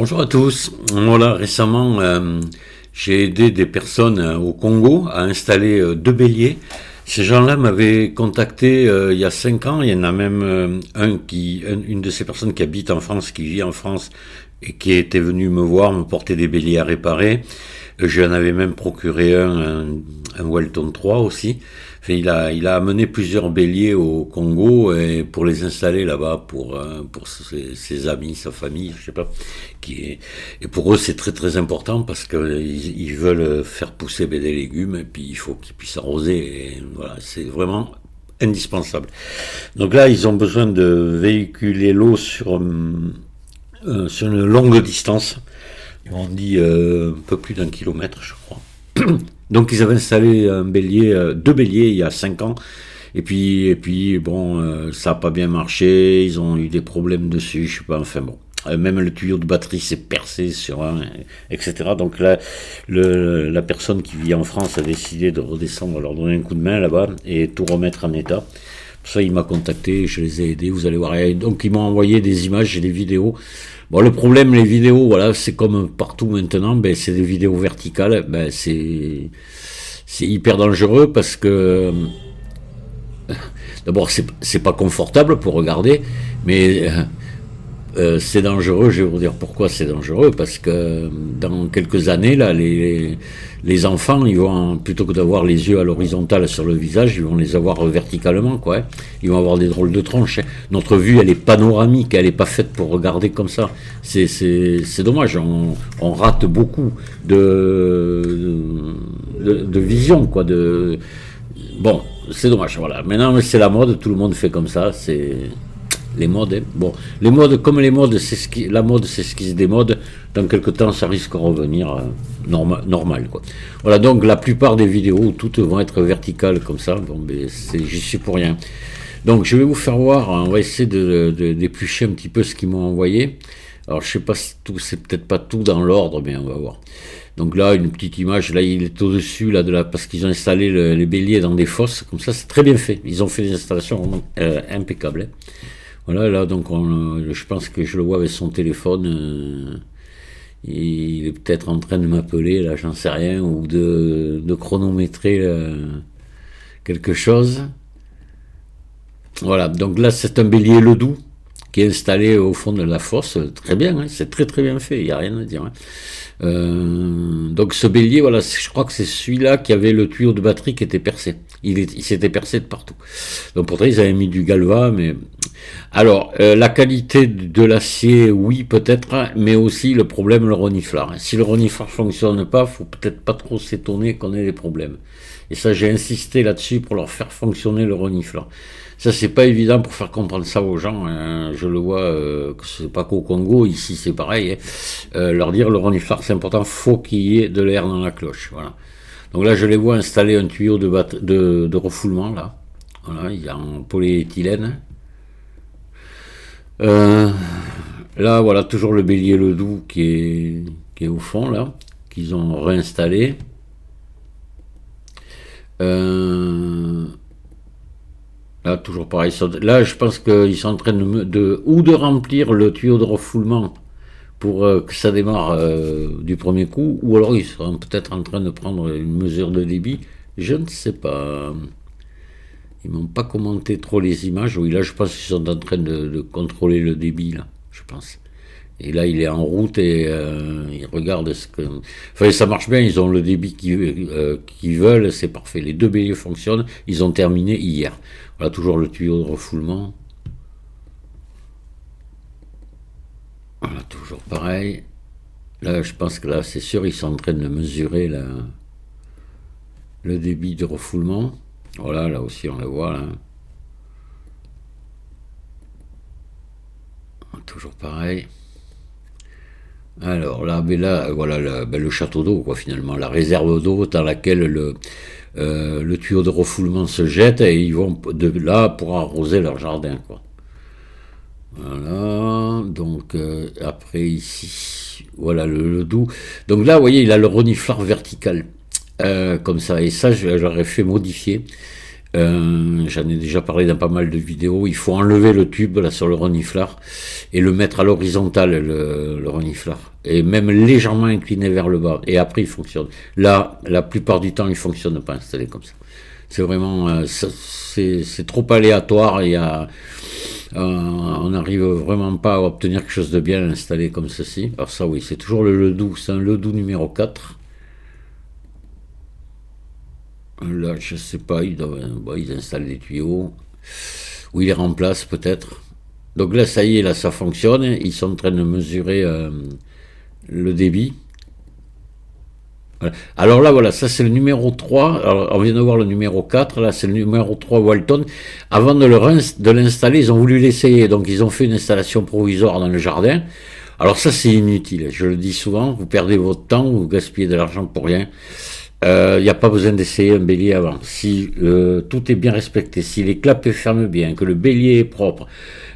Bonjour à tous. Voilà, récemment, j'ai aidé des personnes au Congo à installer deux béliers. Ces gens-là m'avaient contacté il y a 5 ans. Il y en a même une de ces personnes qui habite en France, qui vit en France et qui était venue me voir, me porter des béliers à réparer. J'en avais même procuré un Welton 3 aussi. Enfin, il a amené plusieurs béliers au Congo et pour les installer là-bas pour ses amis, sa famille, je sais pas. Et pour eux, c'est très très important parce que ils veulent faire pousser des légumes et puis il faut qu'ils puissent arroser. Et voilà, c'est vraiment indispensable. Donc là, ils ont besoin de véhiculer l'eau sur une longue distance. On dit un peu plus d'1 kilomètre, je crois. Donc ils avaient installé deux béliers il y a 5 ans. Et puis bon, ça n'a pas bien marché. Ils ont eu des problèmes dessus, je sais pas. Enfin bon, même le tuyau de batterie s'est percé sur un, etc. Donc là, la personne qui vit en France a décidé de redescendre, leur donner un coup de main là-bas et tout remettre en état. Pour ça, il m'a contacté, je les ai aidés. Vous allez voir. Et donc ils m'ont envoyé des images et des vidéos. Bon, le problème, les vidéos, voilà, c'est comme partout maintenant, ben, c'est des vidéos verticales, ben, c'est hyper dangereux parce que, d'abord, c'est pas confortable pour regarder, mais c'est dangereux. Je vais vous dire pourquoi c'est dangereux, parce que dans quelques années, là, les enfants, ils vont, plutôt que d'avoir les yeux à l'horizontale sur le visage, ils vont les avoir verticalement, quoi. Hein. Ils vont avoir des drôles de tronches. Hein. Notre vue, elle est panoramique, elle est pas faite pour regarder comme ça. C'est dommage, on rate beaucoup de vision, quoi. Bon, c'est dommage, voilà. Maintenant, c'est la mode, tout le monde fait comme ça, c'est les modes. Hein. Bon, les modes, comme les modes, la mode, c'est ce qui se démode. Dans quelque temps, ça risque de revenir normal, quoi. Voilà, donc la plupart des vidéos, toutes vont être verticales comme ça. Bon, mais j'y suis pour rien. Donc, je vais vous faire voir. On va essayer d'éplucher un petit peu ce qu'ils m'ont envoyé. Alors, je sais pas si tout, c'est peut-être pas tout dans l'ordre, mais on va voir. Donc là, une petite image. Là, il est au-dessus, là, parce qu'ils ont installé les béliers dans des fosses. Comme ça, c'est très bien fait. Ils ont fait des installations vraiment impeccables. Hein. Voilà, là, donc, je pense que je le vois avec son téléphone. Il est peut-être en train de m'appeler, là, j'en sais rien, ou de chronométrer quelque chose. Voilà, donc là, c'est un bélier Ledoux qui est installé au fond de la fosse. Très bien, hein, c'est très très bien fait, il n'y a rien à dire. Hein. Donc ce bélier, voilà, je crois que c'est celui-là qui avait le tuyau de batterie qui était percé. Il s'était percé de partout. Donc pourtant ils avaient mis du galva, mais alors la qualité de l'acier, oui peut-être, hein, mais aussi le problème le reniflard. Si le reniflard fonctionne pas, faut peut-être pas trop s'étonner qu'on ait des problèmes. Et ça, j'ai insisté là-dessus pour leur faire fonctionner le reniflard. Ça, c'est pas évident pour faire comprendre ça aux gens. Hein. Je le vois, que c'est pas qu'au Congo, ici c'est pareil. Hein. Leur dire le reniflard, c'est important, faut qu'il y ait de l'air dans la cloche. Voilà. Donc là, je les vois installer un tuyau de refoulement, là. Voilà, il y a en polyéthylène. Euh, Là, voilà, toujours le bélier Ledoux qui est au fond, là, qu'ils ont réinstallé. Euh, Là, toujours pareil. Là, je pense qu'ils sont en train de remplir le tuyau de refoulement pour que ça démarre du premier coup, ou alors ils sont peut-être en train de prendre une mesure de débit. Je ne sais pas. Ils m'ont pas commenté trop les images. Oui, là, je pense qu'ils sont en train de contrôler le débit, là, je pense. Et là, il est en route et il regarde ce que. Enfin, ça marche bien. Ils ont le débit qu'ils veulent. C'est parfait. Les deux béliers fonctionnent. Ils ont terminé hier. Voilà, toujours le tuyau de refoulement. Voilà, toujours pareil. Là, je pense que là, c'est sûr, ils sont en train de mesurer le débit de refoulement. Voilà, là aussi, on le voit. Là. Toujours pareil. Alors là, mais là, voilà, le château d'eau, quoi, finalement, la réserve d'eau dans laquelle le tuyau de refoulement se jette et ils vont de là pour arroser leur jardin, quoi. Voilà, donc après ici, voilà le doux. Donc là, vous voyez, il a le reniflard vertical, comme ça, et ça, je l'aurais fait modifier. J'en ai déjà parlé dans pas mal de vidéos. Il faut enlever le tube là sur le reniflard et le mettre à l'horizontale, le reniflard. Et même légèrement incliné vers le bas. Et après, il fonctionne. Là, la plupart du temps, il fonctionne pas installé comme ça. C'est vraiment, c'est trop aléatoire. On n'arrive vraiment pas à obtenir quelque chose de bien installé comme ceci. Alors ça, oui, c'est toujours le Ledoux. C'est un Ledoux numéro 4. Là, je sais pas, ils installent des tuyaux. Ou ils les remplacent peut-être. Donc là, ça y est, là, ça fonctionne. Ils sont en train de mesurer le débit. Voilà. Alors là, voilà, ça c'est le numéro 3. Alors, on vient de voir le numéro 4. Là, c'est le numéro 3 Walton. Avant de l'installer, ils ont voulu l'essayer. Donc, ils ont fait une installation provisoire dans le jardin. Alors ça, c'est inutile. Je le dis souvent, vous perdez votre temps, vous gaspillez de l'argent pour rien. Il n'y a pas besoin d'essayer un bélier avant. Si tout est bien respecté, si les clapets ferment bien, que le bélier est propre,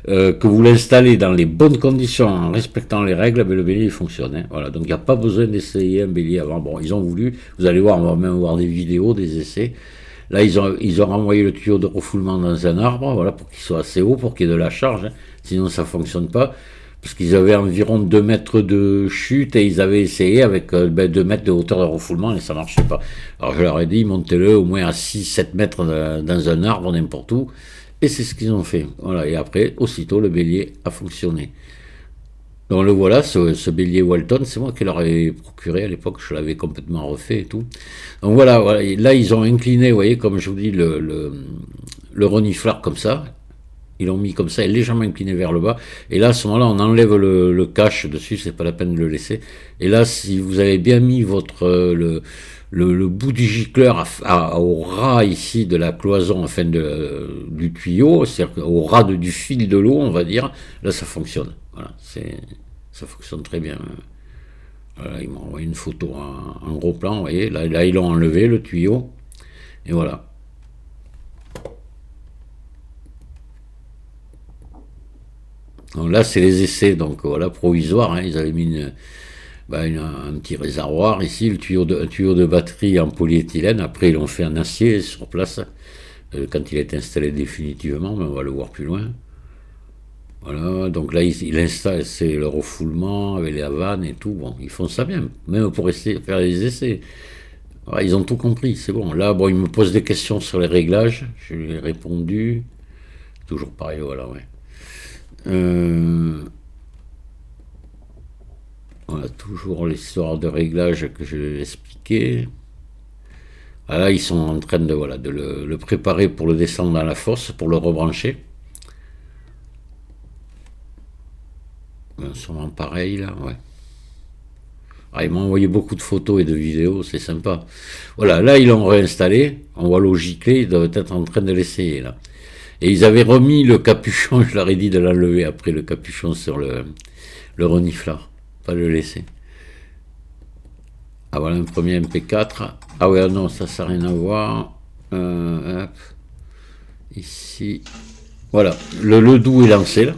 que vous l'installez dans les bonnes conditions en respectant les règles, ben le bélier il fonctionne. Hein. Voilà. Donc il n'y a pas besoin d'essayer un bélier avant. Bon, ils ont voulu, vous allez voir, on va même voir des vidéos, des essais. Là, ils ont renvoyé le tuyau de refoulement dans un arbre, voilà, pour qu'il soit assez haut, pour qu'il y ait de la charge. Hein. Sinon, ça fonctionne pas. Parce qu'ils avaient environ 2 mètres de chute et ils avaient essayé avec 2 mètres de hauteur de refoulement et ça marchait pas. Alors je leur ai dit, montez-le au moins à 6-7 mètres dans un arbre, n'importe où. Et c'est ce qu'ils ont fait. Voilà. Et après, aussitôt, le bélier a fonctionné. Donc le voilà, ce bélier Walton, c'est moi qui l'aurais procuré à l'époque, je l'avais complètement refait et tout. Donc voilà, voilà, là ils ont incliné, vous voyez, comme je vous dis, le reniflard comme ça. Ils l'ont mis comme ça, légèrement incliné vers le bas. Et là, à ce moment-là, on enlève le cache dessus, c'est pas la peine de le laisser. Et là, si vous avez bien mis le bout du gicleur au ras ici de la cloison, enfin du tuyau, c'est-à-dire au ras du fil de l'eau, on va dire, là, ça fonctionne. Voilà, ça fonctionne très bien. Voilà, ils m'ont envoyé une photo en gros plan, vous voyez. Là, ils l'ont enlevé, le tuyau. Et voilà. Donc là, c'est les essais, donc voilà, provisoires. Hein, ils avaient mis un petit réservoir ici, un tuyau de batterie en polyéthylène. Après, ils l'ont fait en acier sur place, quand il est installé définitivement, mais on va le voir plus loin. Voilà, donc là, il installe, c'est le refoulement avec les vannes et tout. Bon, ils font ça bien, même pour essayer de faire les essais. Voilà, ils ont tout compris, c'est bon. Là, bon, ils me posent des questions sur les réglages, je lui ai répondu. Toujours pareil, voilà, ouais. Euh, voilà, toujours l'histoire de réglage que je vais expliquer. Voilà, ils sont en train de, voilà, de le préparer pour le descendre dans la fosse, pour le rebrancher. Sûrement pareil là, ouais. Ah, ils m'ont envoyé beaucoup de photos et de vidéos, c'est sympa. Voilà, là ils l'ont réinstallé, on voit le giclé, ils doivent être en train de l'essayer là. Et ils avaient remis le capuchon, je leur ai dit de l'enlever après le capuchon sur le reniflard, pas le laisser. Ah voilà un premier MP4. Ah ouais, non, ça n'a rien à voir. Hop. Ici. Voilà, le Ledoux est lancé là.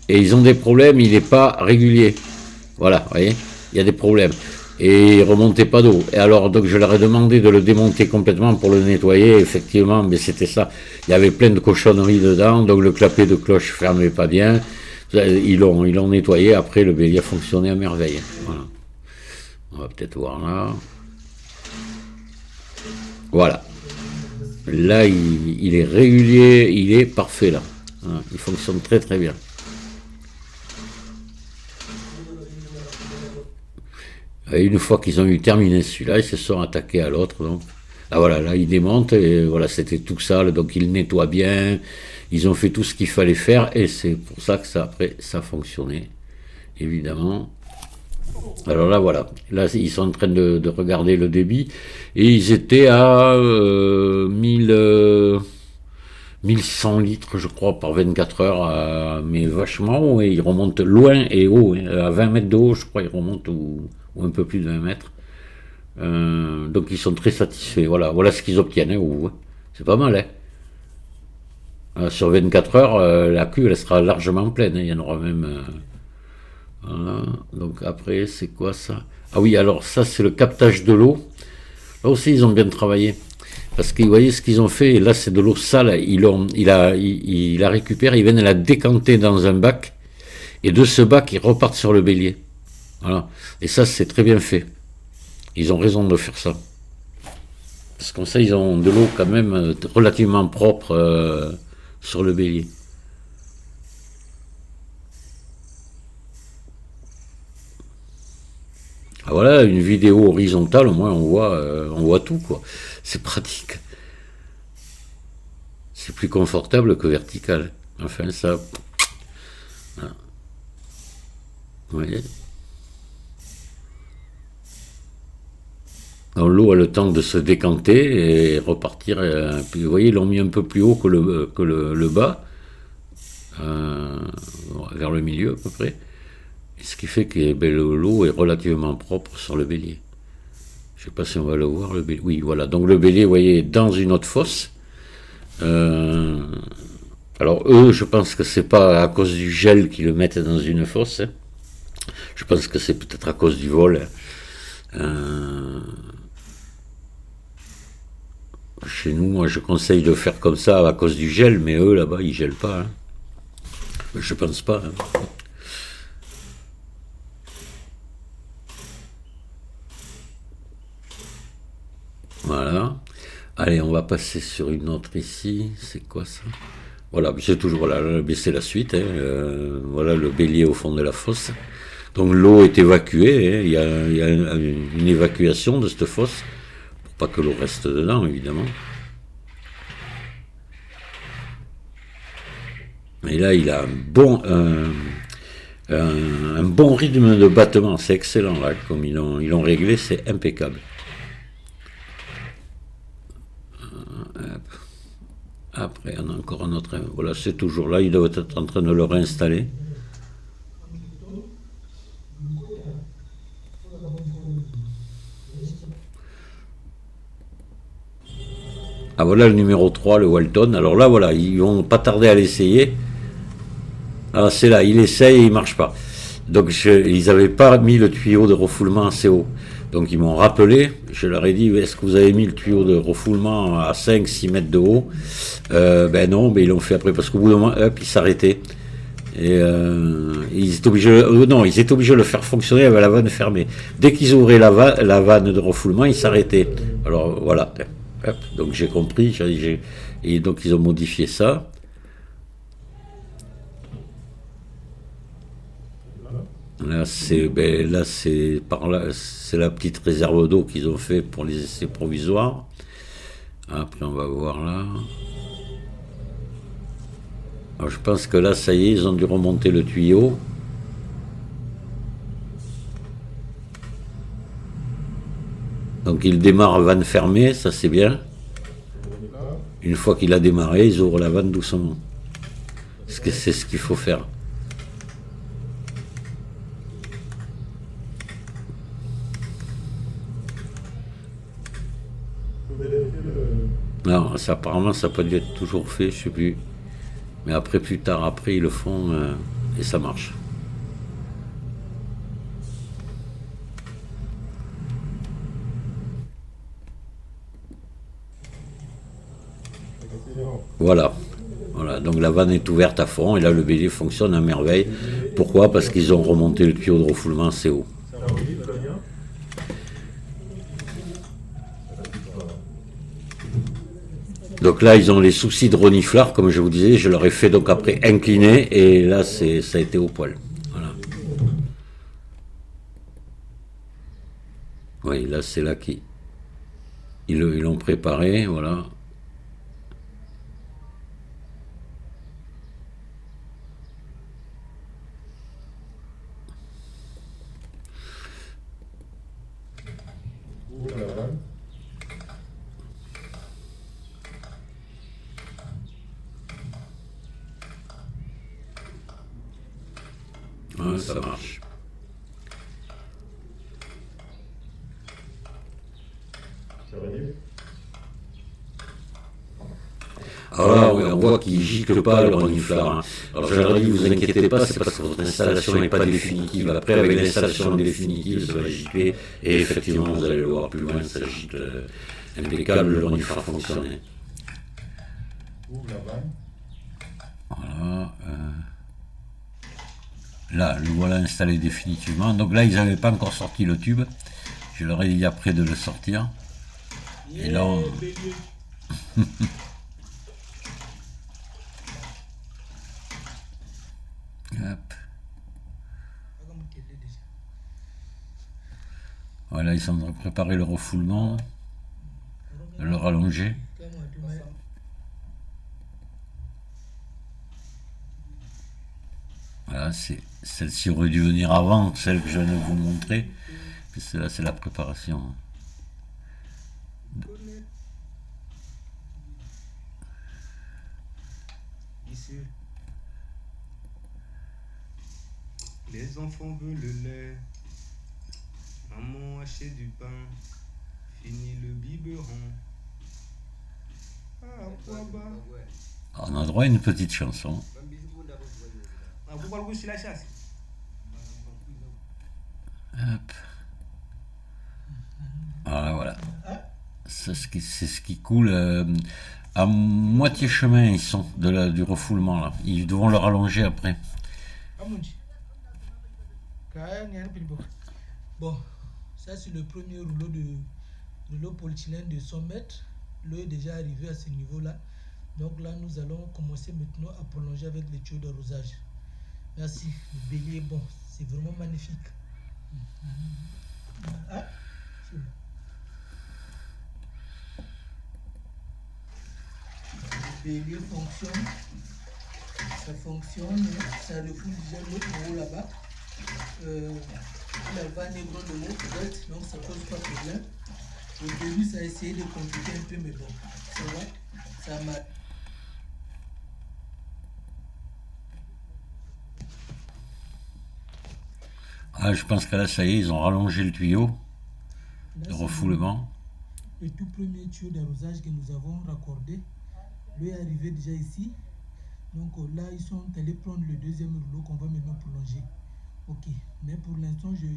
Et ils ont des problèmes, il n'est pas régulier. Voilà, vous voyez, il y a des problèmes. Et il ne remontait pas d'eau. Et alors, donc, je leur ai demandé de le démonter complètement pour le nettoyer. Effectivement, mais c'était ça. Il y avait plein de cochonneries dedans, donc le clapet de cloche ne fermait pas bien. Ils l'ont nettoyé. Après, le bélier a fonctionné à merveille. Voilà. On va peut-être voir là. Voilà. Là, il est régulier, il est parfait là. Voilà. Il fonctionne très très bien. Et une fois qu'ils ont eu terminé celui-là, ils se sont attaqués à l'autre. Donc, là, voilà, là, ils démontent et voilà, c'était tout sale. Donc, ils nettoient bien. Ils ont fait tout ce qu'il fallait faire et c'est pour ça que ça, après, ça a fonctionné. Évidemment. Alors là, voilà. Là, ils sont en train de regarder le débit et ils étaient à 1100 litres, je crois, par 24 heures, mais vachement haut, et ils remontent loin et haut, hein, à 20 mètres de haut, je crois, ils remontent, ou un peu plus de 20 mètres. Donc ils sont très satisfaits, voilà, voilà ce qu'ils obtiennent, hein, c'est pas mal, hein. Sur 24 heures, la cuve, elle sera largement pleine, hein, il y en aura même... voilà, donc après, c'est quoi ça? Ah oui, alors ça, c'est le captage de l'eau. Là aussi, ils ont bien travaillé. Parce que vous voyez ce qu'ils ont fait, là c'est de l'eau sale, il la récupère, ils viennent la décanter dans un bac, et de ce bac ils repartent sur le bélier. Voilà. Et ça c'est très bien fait. Ils ont raison de faire ça. Parce que comme ça ils ont de l'eau quand même relativement propre sur le bélier. Ah, voilà, une vidéo horizontale, au moins on voit tout quoi. C'est pratique. C'est plus confortable que vertical. Enfin ça. Voilà. Vous voyez. Donc l'eau a le temps de se décanter et repartir. Puis vous voyez, ils l'ont mis un peu plus haut que le bas, euh, vers le milieu à peu près. Et ce qui fait que ben, l'eau est relativement propre sur le bélier. Je ne sais pas si on va le voir, le bélier. Oui, voilà. Donc le bélier, vous voyez, est dans une autre fosse. Euh, alors eux, je pense que c'est pas à cause du gel qu'ils le mettent dans une fosse. Hein. Je pense que c'est peut-être à cause du vol. Euh, Chez nous, moi, je conseille de faire comme ça à cause du gel, mais eux, là-bas, ils gèlent pas. Hein. Je pense pas. Hein. Voilà. Allez, on va passer sur une autre ici. C'est quoi ça? Voilà, c'est toujours, voilà, c'est la suite. Hein. Voilà le bélier au fond de la fosse. Donc l'eau est évacuée. Hein. Il y a une évacuation de cette fosse pour pas que l'eau reste dedans, évidemment. Et là, il a un bon rythme de battement. C'est excellent, là, comme ils l'ont réglé, c'est impeccable. Après, on a encore un autre. Voilà, c'est toujours là. Ils doivent être en train de le réinstaller. Ah, voilà le numéro 3, le Walton. Alors là, voilà, ils vont pas tarder à l'essayer. Ah, c'est là, il essaye et il marche pas. Donc, ils n'avaient pas mis le tuyau de refoulement assez haut. Donc, ils m'ont rappelé. Je leur ai dit, est-ce que vous avez mis le tuyau de refoulement à 5-6 mètres de haut? Ben non, mais ils l'ont fait après. Parce qu'au bout d'un moment, hop, il s'arrêtait. Et ils étaient obligés, non, ils étaient obligés de le faire fonctionner avec la vanne fermée. Dès qu'ils ouvraient la vanne de refoulement, il s'arrêtait. Alors voilà. Hop, donc j'ai compris. Et donc ils ont modifié ça. Là c'est par là, c'est la petite réserve d'eau qu'ils ont fait pour les essais provisoires. Après on va voir là. Alors, je pense que là ça y est, ils ont dû remonter le tuyau. Donc il démarre vanne fermée, ça c'est bien. Une fois qu'il a démarré, ils ouvrent la vanne doucement. Parce que c'est ce qu'il faut faire. Non, ça, apparemment, ça peut être toujours fait, je sais plus. Mais après, plus tard, après, ils le font et ça marche. Voilà. Voilà. Donc la vanne est ouverte à fond et là, le bélier fonctionne à merveille. Pourquoi? Parce qu'ils ont remonté le tuyau de refoulement assez haut. Donc là, ils ont les soucis de reniflard, comme je vous disais. Je leur ai fait donc après incliner et là, ça a été au poil. Voilà. Oui, là, c'est là qu'ils l'ont préparé. Voilà. Ouais, ça marche. Alors là, on voit qu'il ne gicle pas le reniflard. Hein. Alors je leur ai dit, vous inquiétez pas, c'est parce que votre installation n'est pas définitive. Après, avec l'installation définitive, ça va gicler. Et effectivement, vous allez le voir plus loin, ça gicle Impeccable, le renifleur fonctionne. Ouvre la vanne. Voilà. Là, le voilà installé définitivement. Donc là, ils n'avaient pas encore sorti le tube. Je leur ai dit après de le sortir. Et là, on... Hop. Voilà, ils sont en train de préparer le refoulement, de le rallonger. Voilà, celle-ci aurait dû venir avant celle que je viens de vous montrer. Puis celle-là, c'est la préparation. Les enfants veulent le lait. Maman achète du pain. Fini le biberon. Ah, quoi bas. On a droit à une petite chanson. Ah, vous parlez aussi la chasse. Hop. Voilà. C'est ce qui coule. À moitié chemin, ils sont du refoulement là. Ils devront le rallonger après. Bon, ça c'est le premier rouleau polyéthylène de 100 mètres. L'eau est déjà arrivée à ce niveau-là. Donc là, nous allons commencer maintenant à prolonger avec les tuyaux d'arrosage. Merci. Le bélier est bon. C'est vraiment magnifique. Ah, le bélier fonctionne. Ça fonctionne. Ça refoule déjà l'autre en haut là-bas. La vanne est grande de l'eau, peut-être, donc ça pose pas de problème. Au début, ça a essayé de compliquer un peu, mais bon, ça va, ça m'a. Ah, je pense que là, ça y est, ils ont rallongé le tuyau Là, de refoulement. Le tout premier tuyau d'arrosage que nous avons raccordé, l'eau est arrivée déjà ici. Donc là, ils sont allés prendre le deuxième rouleau qu'on va maintenant prolonger. Ok, mais pour l'instant, je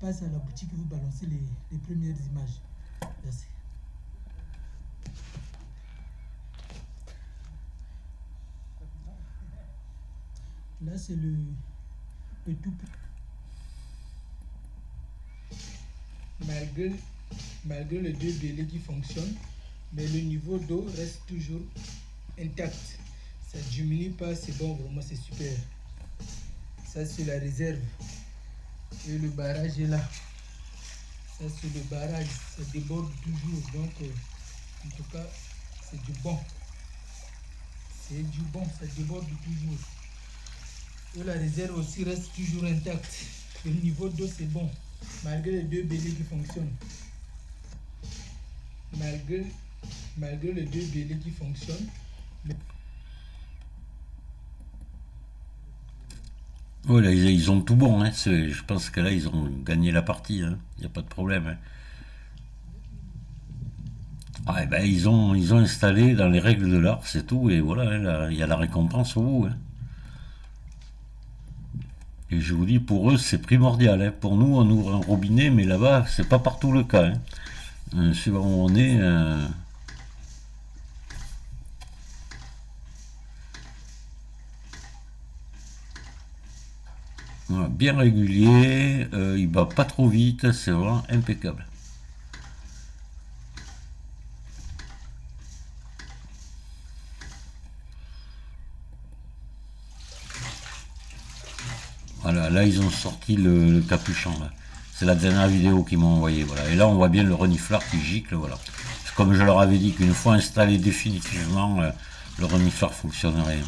passe à la boutique et vous balancez les premières images. Merci. Là, c'est le tout. Malgré les deux délais qui fonctionnent, mais le niveau d'eau reste toujours intact. Ça ne diminue pas, c'est bon, vraiment, c'est super. Ça, c'est la réserve. Et le barrage est là. Ça, c'est le barrage. Ça déborde toujours. Donc, en tout cas, c'est du bon. C'est du bon. Ça déborde toujours. Et la réserve aussi reste toujours intacte. Le niveau d'eau, c'est bon. Malgré les deux bélets qui fonctionnent. Malgré les deux bélets qui fonctionnent. Oui, là, ils ont tout bon. Hein. Je pense que là, ils ont gagné la partie. Il n'y a pas de problème. Hein. Ah, ben, ils ont installé dans les règles de l'art, c'est tout. Et voilà, il y a la récompense au bout. Hein. Et je vous dis, pour eux, c'est primordial. Hein. Pour nous, on ouvre un robinet, mais là-bas, c'est pas partout le cas. Hein. Suivant où on est... Voilà, bien régulier, il bat pas trop vite, c'est vraiment impeccable. Voilà, là ils ont sorti le capuchon. C'est la dernière vidéo qu'ils m'ont envoyé. Voilà. Et là on voit bien le renifleur qui gicle. Voilà. Comme je leur avais dit qu'une fois installé définitivement, le renifleur fonctionnerait.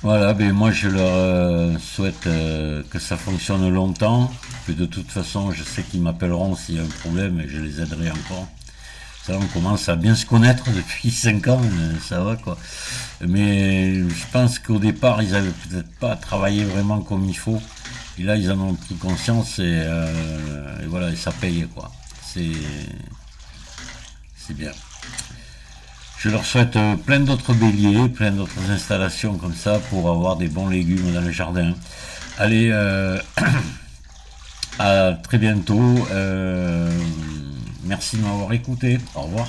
Voilà, ben moi je leur souhaite que ça fonctionne longtemps, que de toute façon je sais qu'ils m'appelleront s'il y a un problème et je les aiderai encore. Ça, on commence à bien se connaître depuis 5 ans, ça va quoi. Mais je pense qu'au départ ils avaient peut-être pas travaillé vraiment comme il faut. Et là ils en ont pris conscience et voilà, et ça paye quoi. C'est bien. Je leur souhaite plein d'autres béliers, plein d'autres installations comme ça pour avoir des bons légumes dans le jardin. Allez, à très bientôt. Merci de m'avoir écouté. Au revoir.